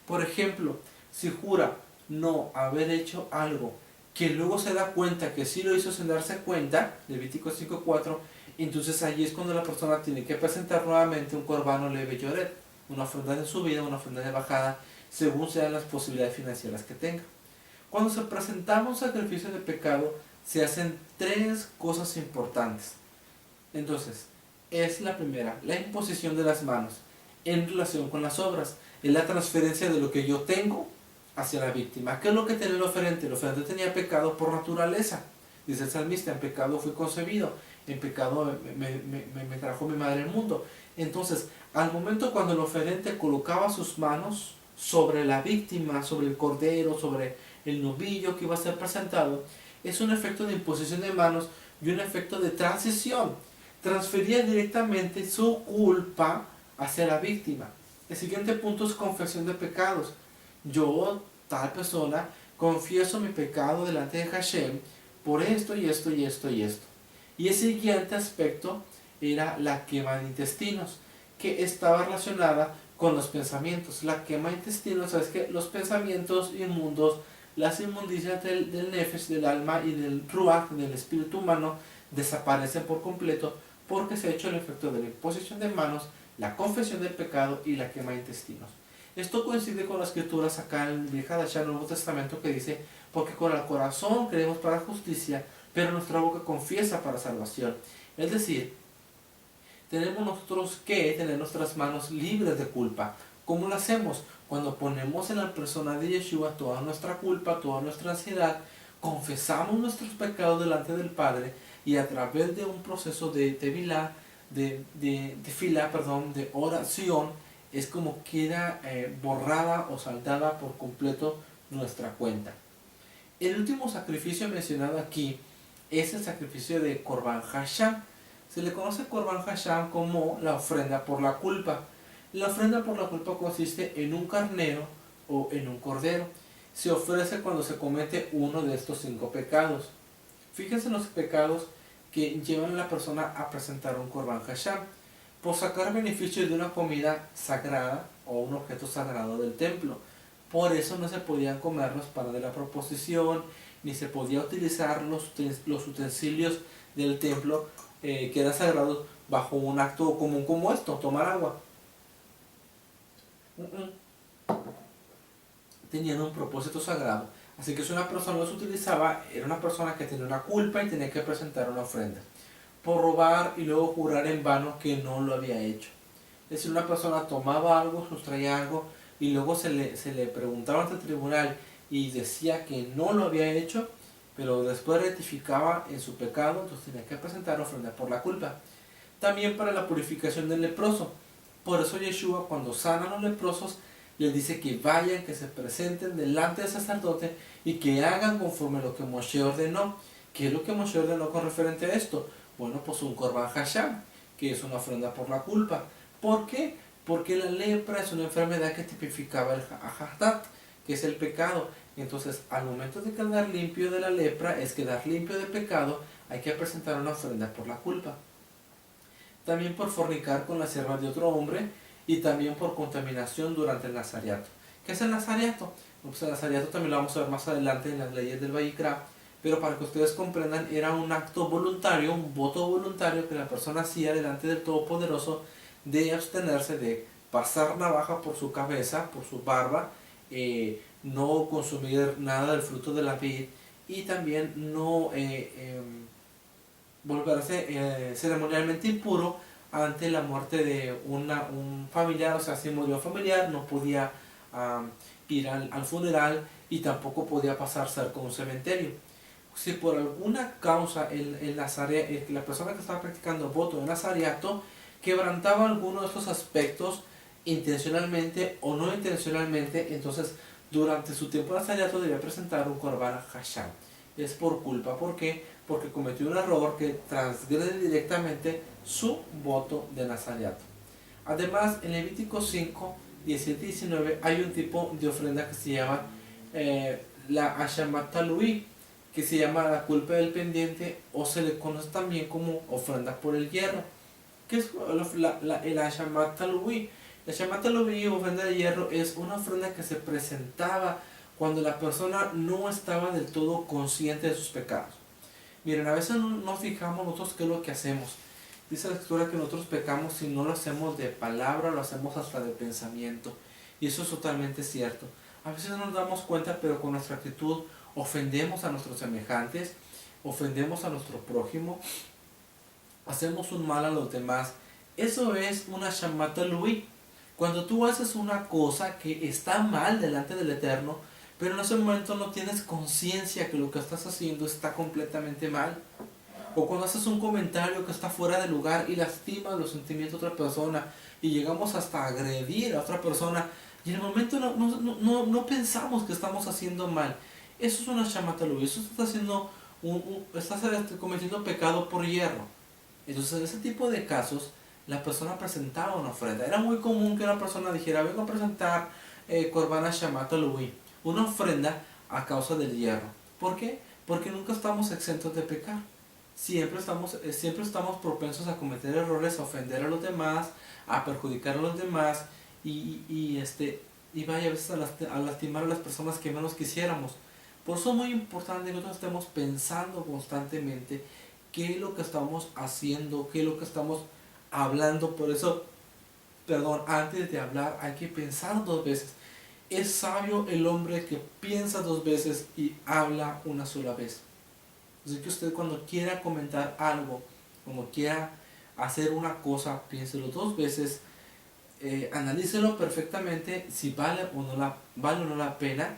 Por ejemplo, si jura no haber hecho algo que luego se da cuenta que sí lo hizo sin darse cuenta, Levítico 5:4, entonces allí es cuando la persona tiene que presentar nuevamente un corbán Olé Beyoret, una ofrenda de subida, una ofrenda de bajada, según sean las posibilidades financieras que tenga. Cuando se presentaba un sacrificio de pecado, se hacen tres cosas importantes. Entonces, es la primera, la imposición de las manos en relación con las obras. Es la transferencia de lo que yo tengo hacia la víctima. ¿Qué es lo que tenía el oferente? El oferente tenía pecado por naturaleza. Dice el salmista, en pecado fui concebido, en pecado me trajo mi madre al mundo. Entonces, al momento cuando el oferente colocaba sus manos sobre la víctima, sobre el cordero, sobre el novillo que iba a ser presentado, es un efecto de imposición de manos y un efecto de transición. Transfería directamente su culpa hacia la víctima. El siguiente punto es confesión de pecados. Yo, tal persona, confieso mi pecado delante de Hashem por esto y esto y esto y esto. Y el siguiente aspecto era la quema de intestinos, que estaba relacionada con los pensamientos. La quema de intestinos es que los pensamientos inmundos las inmundicias del nefesh, del alma y del ruach, del espíritu humano, desaparecen por completo porque se ha hecho el efecto de la imposición de manos, la confesión del pecado y la quema de intestinos. Esto coincide con las escrituras acá en el Vieja Dasha, el Nuevo Testamento, que dice: porque con el corazón creemos para justicia, pero nuestra boca confiesa para salvación. Es decir, tenemos nosotros que tener nuestras manos libres de culpa. ¿Cómo lo hacemos? Cuando ponemos en la persona de Yeshua toda nuestra culpa, toda nuestra ansiedad, confesamos nuestros pecados delante del Padre, y a través de un proceso de tevilá, de oración, es como queda borrada o saldada por completo nuestra cuenta. El último sacrificio mencionado aquí es el sacrificio de Korban Hasham. Se le conoce Korban Hasham como la ofrenda por la culpa. La ofrenda por la culpa consiste en un carnero o en un cordero. Se ofrece cuando se comete uno de estos 5 pecados. Fíjense en los pecados que llevan a la persona a presentar un Korban Hasham: por sacar beneficio de una comida sagrada o un objeto sagrado del templo. Por eso no se podían comer los panes de la proposición, ni se podía utilizar los utensilios del templo que eran sagrados bajo un acto común como esto, tomar agua. Tenían un propósito sagrado. Así que si una persona los utilizaba, era una persona que tenía una culpa y tenía que presentar una ofrenda por robar y luego jurar en vano que no lo había hecho. Es decir, una persona tomaba algo, sustraía algo, y luego se le preguntaba ante el tribunal y decía que no lo había hecho, pero después rectificaba en su pecado, entonces tenía que presentar ofrenda por la culpa. También para la purificación del leproso. Por eso Yeshua, cuando sana a los leprosos, les dice que vayan, que se presenten delante del sacerdote y que hagan conforme a lo que Moshe ordenó. ¿Qué es lo que Moshe ordenó con referente a esto? Bueno, pues un Korban Hasham, que es una ofrenda por la culpa. ¿Por qué? Porque la lepra es una enfermedad que tipificaba el Hahatat, que es el pecado. Entonces, al momento de quedar limpio de la lepra, es quedar limpio de pecado, hay que presentar una ofrenda por la culpa. También por fornicar con la sierva de otro hombre, y también por contaminación durante el nazariato. ¿Qué es el nazariato? Pues el nazariato también lo vamos a ver más adelante en las leyes del Vayikra, pero para que ustedes comprendan, era un acto voluntario, un voto voluntario que la persona hacía delante del Todopoderoso de abstenerse de pasar navaja por su cabeza, por su barba, no consumir nada del fruto de la vid, y también no volverse ceremonialmente impuro ante la muerte de un familiar. O sea, si murió un familiar, no podía ir al funeral, y tampoco podía pasar cerca de un cementerio. Si por alguna causa la persona que estaba practicando voto de nazariato quebrantaba alguno de estos aspectos, intencionalmente o no intencionalmente, entonces durante su tiempo de nazariato debía presentar un Korban Hasham. Es por culpa. ¿Por qué? Porque cometió un error que transgrede directamente su voto de nazariato. Además, en Levítico 5, 17 y 19 hay un tipo de ofrenda que se llama la Hashamat Talui, que se llama la culpa del pendiente, o se le conoce también como ofrenda por el hierro. ¿Qué es el Hashamat Talui? La Hashamat Talui, ofrenda de hierro, es una ofrenda que se presentaba cuando la persona no estaba del todo consciente de sus pecados. Miren, a veces no nos fijamos nosotros qué es lo que hacemos. Dice la escritura que nosotros pecamos si no lo hacemos de palabra, lo hacemos hasta de pensamiento. Y eso es totalmente cierto. A veces no nos damos cuenta, pero con nuestra actitud ofendemos a nuestros semejantes, ofendemos a nuestro prójimo, hacemos un mal a los demás. Eso es una Hashamat Talui. Cuando tú haces una cosa que está mal delante del Eterno, pero en ese momento no tienes conciencia que lo que estás haciendo está completamente mal. O cuando haces un comentario que está fuera de lugar y lastima los sentimientos de otra persona, y llegamos hasta agredir a otra persona, y en el momento no pensamos que estamos haciendo mal. Eso es una Hashamat Talui. Eso está haciendo estás cometiendo pecado por hierro. Entonces, en ese tipo de casos, la persona presentaba una ofrenda. Era muy común que una persona dijera: vengo a presentar Korban Hashamat Talui, una ofrenda a causa del hierro. ¿Por qué? Porque nunca estamos exentos de pecar. Siempre estamos propensos a cometer errores, a ofender a los demás, a perjudicar a los demás, y vaya, a veces a lastimar a las personas que menos quisiéramos. Por eso es muy importante que nosotros estemos pensando constantemente qué es lo que estamos haciendo, qué es lo que estamos hablando. Por eso, perdón, antes de hablar hay que pensar dos veces. Es sabio el hombre que piensa dos veces y habla una sola vez. Así que usted cuando quiera comentar algo, cuando quiera hacer una cosa, piénselo dos veces, analícelo perfectamente si vale o no la pena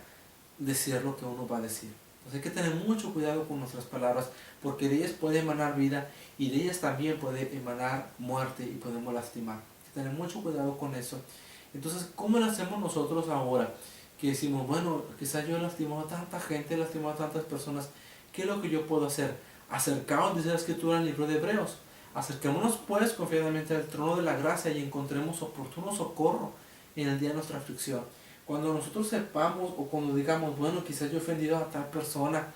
decir lo que uno va a decir. Entonces hay que tener mucho cuidado con nuestras palabras, porque de ellas puede emanar vida y de ellas también puede emanar muerte y podemos lastimar. Hay que tener mucho cuidado con eso. Entonces, ¿cómo lo hacemos nosotros ahora? Que decimos, bueno, quizás yo he lastimado a tanta gente, he lastimado a tantas personas, ¿qué es lo que yo puedo hacer? Acercaos, dice la Escritura en el libro de Hebreos. Acerquémonos pues confiadamente al trono de la gracia y encontremos oportuno socorro en el día de nuestra aflicción. Cuando nosotros sepamos o cuando digamos, bueno, quizás yo he ofendido a tal persona,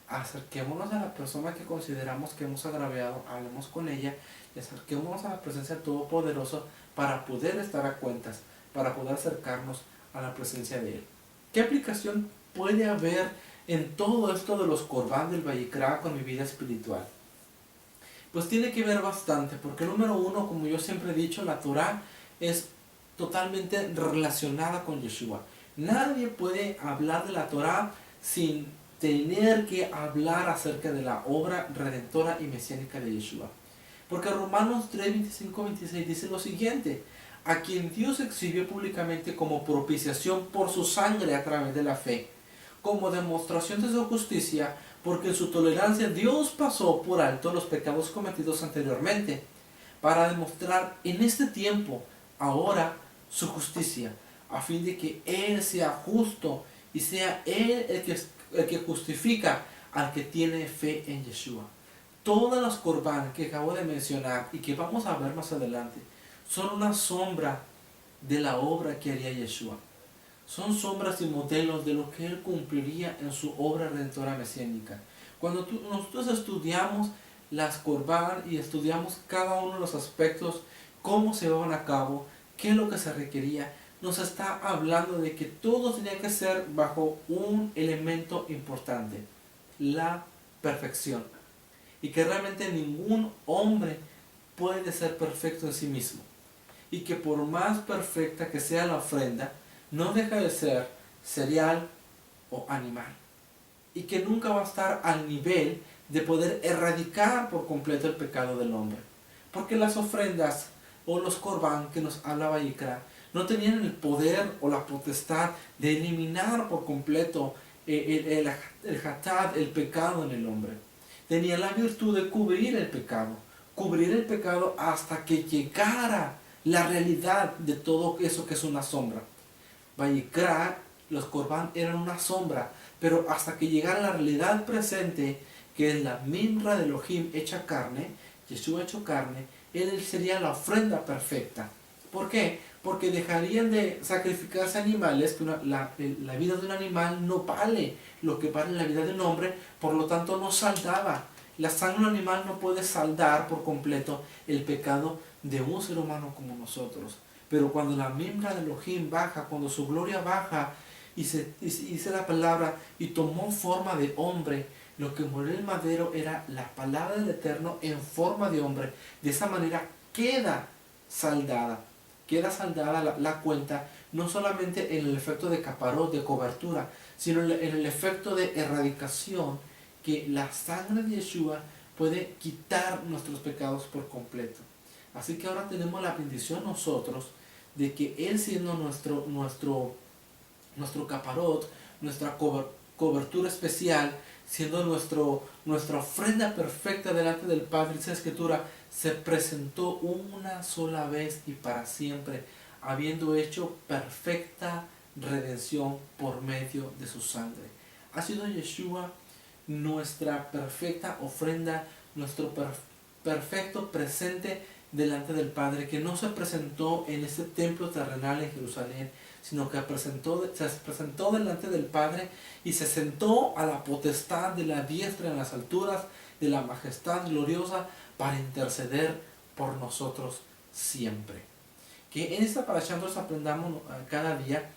acerquémonos a la persona que consideramos que hemos agraviado, hablemos con ella y acerquémonos a la presencia del Todopoderoso para poder estar a cuentas, para poder acercarnos a la presencia de Él. ¿Qué aplicación puede haber en todo esto de los Corbán del Vallecra con mi vida espiritual? Pues tiene que ver bastante, porque número uno, como yo siempre he dicho, la Torah es totalmente relacionada con Yeshua. Nadie puede hablar de la Torah sin tener que hablar acerca de la obra redentora y mesiánica de Yeshua. Porque Romanos 3, 25, 26 dice lo siguiente: a quien Dios exhibió públicamente como propiciación por su sangre a través de la fe, como demostración de su justicia, porque en su tolerancia Dios pasó por alto los pecados cometidos anteriormente, para demostrar en este tiempo, ahora, su justicia, a fin de que Él sea justo y sea Él el que justifica al que tiene fe en Yeshua. Todas las Corbán que acabo de mencionar y que vamos a ver más adelante son una sombra de la obra que haría Yeshua. Son sombras y modelos de lo que Él cumpliría en su obra redentora mesiánica. Cuando nosotros estudiamos las Corbán y estudiamos cada uno de los aspectos, cómo se llevaban a cabo, qué es lo que se requería, nos está hablando de que todo tenía que ser bajo un elemento importante: la perfección. Y que realmente ningún hombre puede ser perfecto en sí mismo. Y que por más perfecta que sea la ofrenda, no deja de ser cereal o animal. Y que nunca va a estar al nivel de poder erradicar por completo el pecado del hombre. Porque las ofrendas o los corbán que nos habla Vallecra no tenían el poder o la potestad de eliminar por completo el hatad, el pecado en el hombre. Tenía la virtud de cubrir el pecado hasta que llegara la realidad de todo eso que es una sombra. Vallecra, los Corbán eran una sombra, pero hasta que llegara la realidad presente, que es la Mimra de Elohim hecha carne, Yeshua hecho carne, Él sería la ofrenda perfecta. ¿Por qué? Porque dejarían de sacrificarse animales, que la vida de un animal no vale lo que vale la vida de un hombre, por lo tanto no saldaba. La sangre de un animal no puede saldar por completo el pecado de un ser humano como nosotros. Pero cuando la Mimra de Elohim baja, cuando su gloria baja, y dice la palabra, y tomó forma de hombre, lo que murió en el madero era la palabra del Eterno en forma de hombre. De esa manera queda saldada la cuenta, no solamente en el efecto de caparot, de cobertura, sino en el efecto de erradicación, que la sangre de Yeshua puede quitar nuestros pecados por completo. Así que ahora tenemos la bendición nosotros de que Él, siendo nuestro caparot, nuestra cobertura especial, siendo nuestra ofrenda perfecta delante del Padre, dice la Escritura, se presentó una sola vez y para siempre, habiendo hecho perfecta redención por medio de su sangre. Ha sido Yeshua nuestra perfecta ofrenda, nuestro perfecto presente delante del Padre, que no se presentó en ese templo terrenal en Jerusalén, sino que se presentó delante del Padre y se sentó a la potestad de la diestra en las alturas de la majestad gloriosa para interceder por nosotros siempre. Que en esta parashá nosotros aprendamos cada día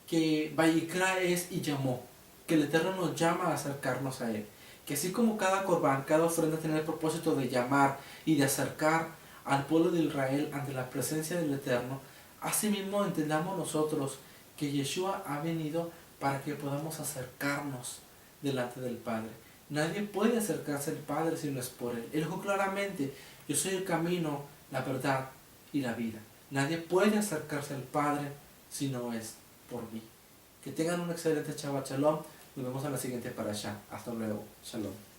que Vallecra es y llamó. que el Eterno nos llama a acercarnos a Él. Que así como cada corbán, cada ofrenda tiene el propósito de llamar y de acercar al pueblo de Israel ante la presencia del Eterno, asimismo entendamos nosotros que Yeshua ha venido para que podamos acercarnos delante del Padre. Nadie puede acercarse al Padre si no es por Él. Él dijo claramente: yo soy el camino, la verdad y la vida. Nadie puede acercarse al Padre si no es por mí. Que tengan un excelente Shabbat Shalom. Nos vemos en la siguiente parasha. Hasta luego. Shalom.